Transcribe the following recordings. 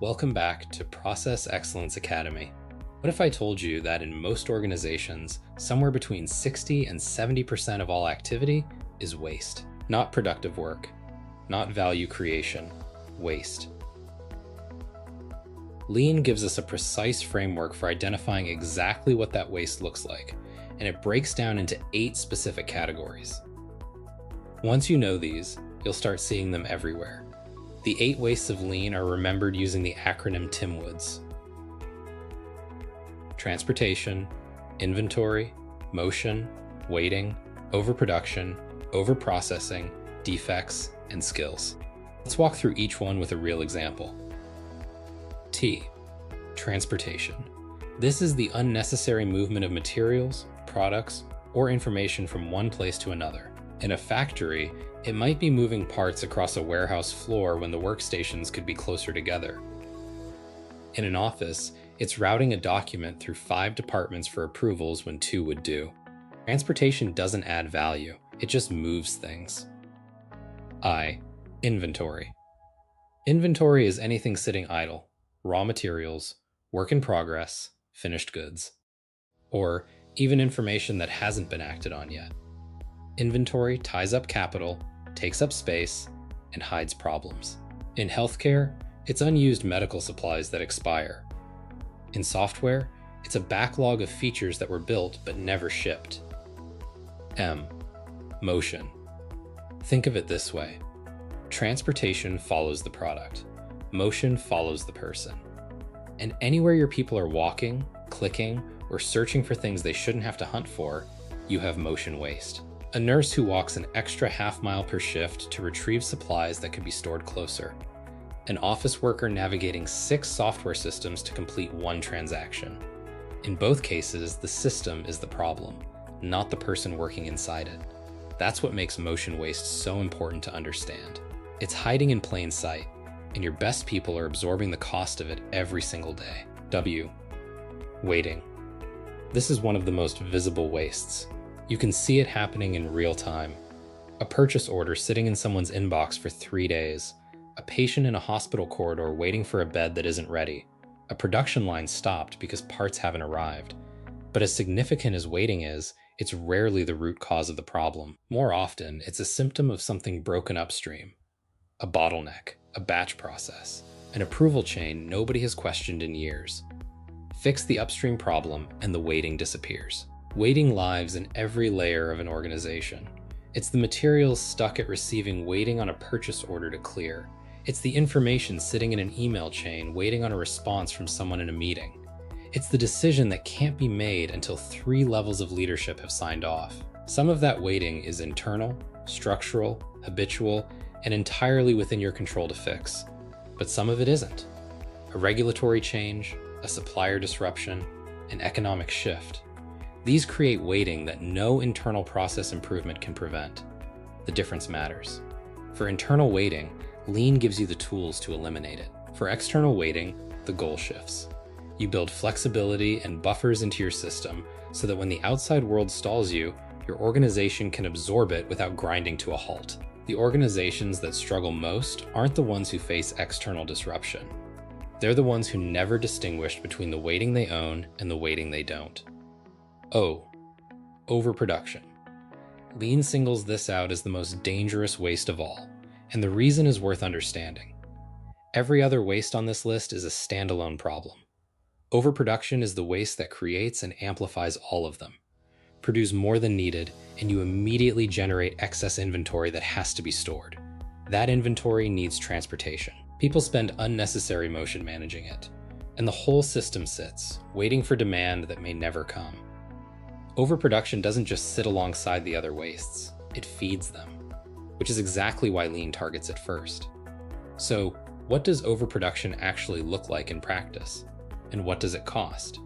Welcome back to Process Excellence Academy. What if I told you that in most organizations, somewhere between 60 and 70% of all activity is waste? Not productive work, not value creation, waste. Lean gives us a precise framework for identifying exactly what that waste looks like, and it breaks down into 8 specific categories. Once you know these, you'll start seeing them everywhere. The 8 wastes of Lean are remembered using the acronym TIMWOODS. Transportation, inventory, motion, waiting, overproduction, overprocessing, defects, and skills. Let's walk through each one with a real example. T. Transportation. This is the unnecessary movement of materials, products, or information from one place to another. In a factory, it might be moving parts across a warehouse floor when the workstations could be closer together. In an office, it's routing a document through 5 departments for approvals when 2 would do. Transportation doesn't add value, it just moves things. I. Inventory. Inventory is anything sitting idle, raw materials, work in progress, finished goods, or even information that hasn't been acted on yet. Inventory ties up capital, takes up space, and hides problems. In healthcare, it's unused medical supplies that expire. In software, it's a backlog of features that were built but never shipped. M. Motion. Think of it this way. Transportation follows the product. Motion follows the person. And anywhere your people are walking, clicking, or searching for things they shouldn't have to hunt for, you have motion waste. A nurse who walks an extra half-mile per shift to retrieve supplies that could be stored closer. An office worker navigating 6 software systems to complete 1 transaction. In both cases, the system is the problem, not the person working inside it. That's what makes motion waste so important to understand. It's hiding in plain sight, and your best people are absorbing the cost of it every single day. W. Waiting. This is one of the most visible wastes. You can see it happening in real time. A purchase order sitting in someone's inbox for 3 days. A patient in a hospital corridor waiting for a bed that isn't ready. A production line stopped because parts haven't arrived. But as significant as waiting is, it's rarely the root cause of the problem. More often, it's a symptom of something broken upstream. A bottleneck, a batch process, an approval chain nobody has questioned in years. Fix the upstream problem and the waiting disappears. Waiting lives in every layer of an organization. It's the materials stuck at receiving waiting on a purchase order to clear. It's the information sitting in an email chain waiting on a response from someone in a meeting. It's the decision that can't be made until 3 levels of leadership have signed off. Some of that waiting is internal, structural, habitual, and entirely within your control to fix. But some of it isn't. A regulatory change, a supplier disruption, an economic shift. These create waiting that no internal process improvement can prevent. The difference matters. For internal waiting, Lean gives you the tools to eliminate it. For external waiting, the goal shifts. You build flexibility and buffers into your system so that when the outside world stalls you, your organization can absorb it without grinding to a halt. The organizations that struggle most aren't the ones who face external disruption. They're the ones who never distinguished between the waiting they own and the waiting they don't. O. Overproduction. Lean singles this out as the most dangerous waste of all, and the reason is worth understanding. Every other waste on this list is a standalone problem. Overproduction is the waste that creates and amplifies all of them. Produce more than needed, and you immediately generate excess inventory that has to be stored. That inventory needs transportation. People spend unnecessary motion managing it, and the whole system sits, waiting for demand that may never come. Overproduction doesn't just sit alongside the other wastes, it feeds them, which is exactly why Lean targets it first. So, what does overproduction actually look like in practice? And what does it cost?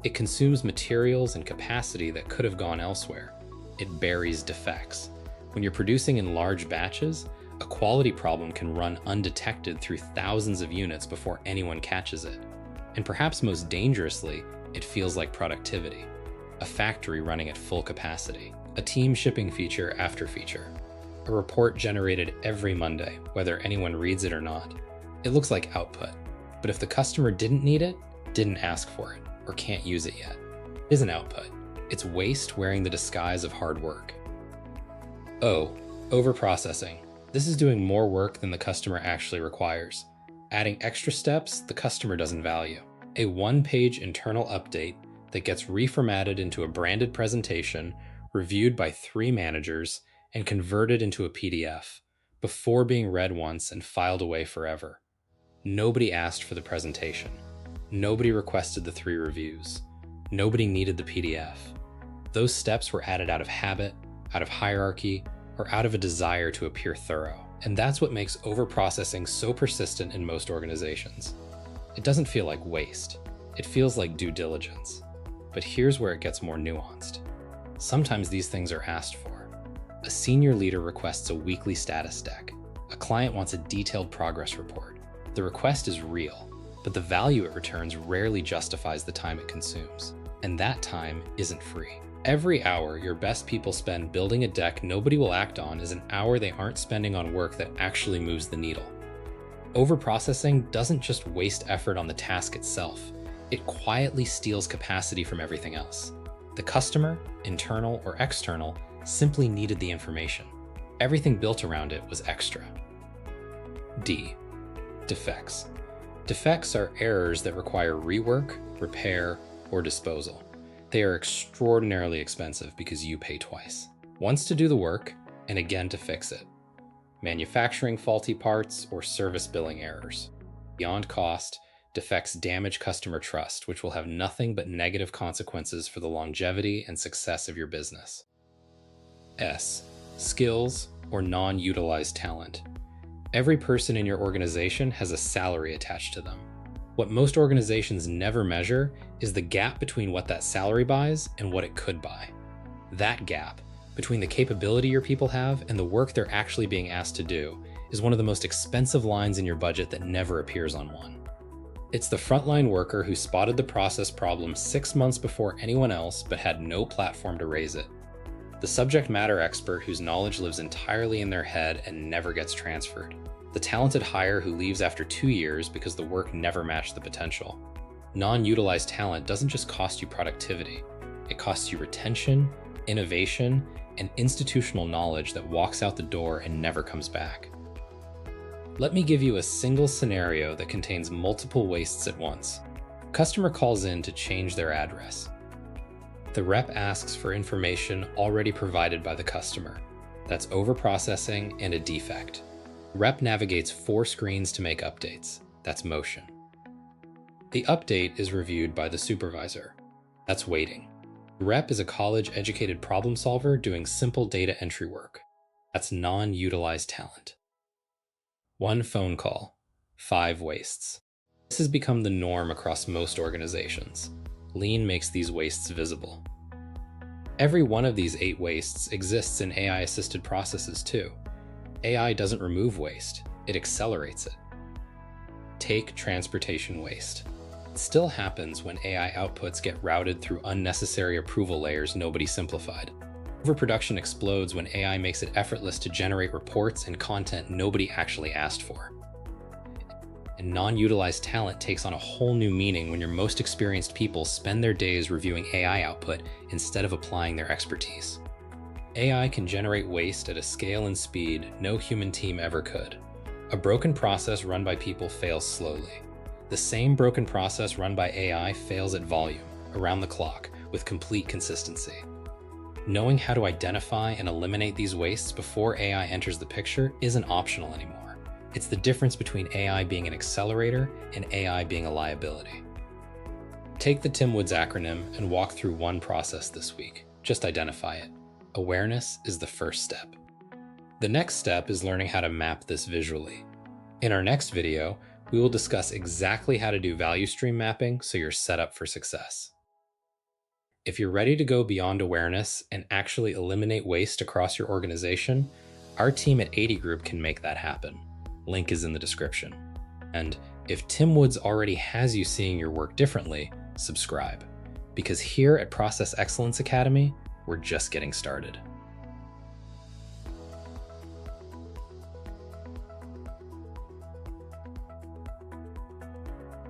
It consumes materials and capacity that could have gone elsewhere. It buries defects. When you're producing in large batches, a quality problem can run undetected through thousands of units before anyone catches it. And perhaps most dangerously, it feels like productivity. A factory running at full capacity. A team shipping feature after feature. A report generated every Monday, whether anyone reads it or not. It looks like output, But if the customer didn't need it, didn't ask for it, or can't use it yet, it is an output. It's waste wearing the disguise of hard work. O, overprocessing. This is doing more work than the customer actually requires. Adding extra steps the customer doesn't value. A one-page internal update that gets reformatted into a branded presentation, reviewed by 3 managers, and converted into a PDF before being read once and filed away forever. Nobody asked for the presentation. Nobody requested the 3 reviews. Nobody needed the PDF. Those steps were added out of habit, out of hierarchy, or out of a desire to appear thorough. And that's what makes overprocessing so persistent in most organizations. It doesn't feel like waste. It feels like due diligence. But here's where it gets more nuanced. Sometimes these things are asked for. A senior leader requests a weekly status deck. A client wants a detailed progress report. The request is real, but the value it returns rarely justifies the time it consumes. And that time isn't free. Every hour your best people spend building a deck nobody will act on is an hour they aren't spending on work that actually moves the needle. Overprocessing doesn't just waste effort on the task itself, it quietly steals capacity from everything else. The customer, internal or external, simply needed the information. Everything built around it was extra. D. Defects. Defects are errors that require rework, repair, or disposal. They are extraordinarily expensive because you pay twice. Once to do the work, and again to fix it. Manufacturing faulty parts or service billing errors. Beyond cost, defects damage customer trust, which will have nothing but negative consequences for the longevity and success of your business. S. Skills or non-utilized talent. Every person in your organization has a salary attached to them. What most organizations never measure is the gap between what that salary buys and what it could buy. That gap, between the capability your people have and the work they're actually being asked to do, is one of the most expensive lines in your budget that never appears on one. It's the frontline worker who spotted the process problem 6 months before anyone else but had no platform to raise it. The subject matter expert whose knowledge lives entirely in their head and never gets transferred. The talented hire who leaves after 2 years because the work never matched the potential. Non-utilized talent doesn't just cost you productivity. It costs you retention, innovation, and institutional knowledge that walks out the door and never comes back. Let me give you a single scenario that contains multiple wastes at once. Customer calls in to change their address. The rep asks for information already provided by the customer. That's overprocessing and a defect. Rep navigates 4 screens to make updates. That's motion. The update is reviewed by the supervisor. That's waiting. The rep is a college-educated problem solver doing simple data entry work. That's non-utilized talent. 1 phone call, 5 wastes. This has become the norm across most organizations. Lean makes these wastes visible. Every one of these 8 wastes exists in AI-assisted processes too. AI doesn't remove waste, it accelerates it. Take transportation waste. It still happens when AI outputs get routed through unnecessary approval layers nobody simplified. Overproduction explodes when AI makes it effortless to generate reports and content nobody actually asked for. And non-utilized talent takes on a whole new meaning when your most experienced people spend their days reviewing AI output instead of applying their expertise. AI can generate waste at a scale and speed no human team ever could. A broken process run by people fails slowly. The same broken process run by AI fails at volume, around the clock, with complete consistency. Knowing how to identify and eliminate these wastes before AI enters the picture isn't optional anymore. It's the difference between AI being an accelerator and AI being a liability. Take the TIMWOODS acronym and walk through one process this week. Just identify it. Awareness is the first step. The next step is learning how to map this visually. In our next video, we will discuss exactly how to do value stream mapping so you're set up for success. If you're ready to go beyond awareness and actually eliminate waste across your organization, our team at 80 Group can make that happen. Link is in the description. And if TIMWOODS already has you seeing your work differently, subscribe. Because here at Process Excellence Academy, we're just getting started.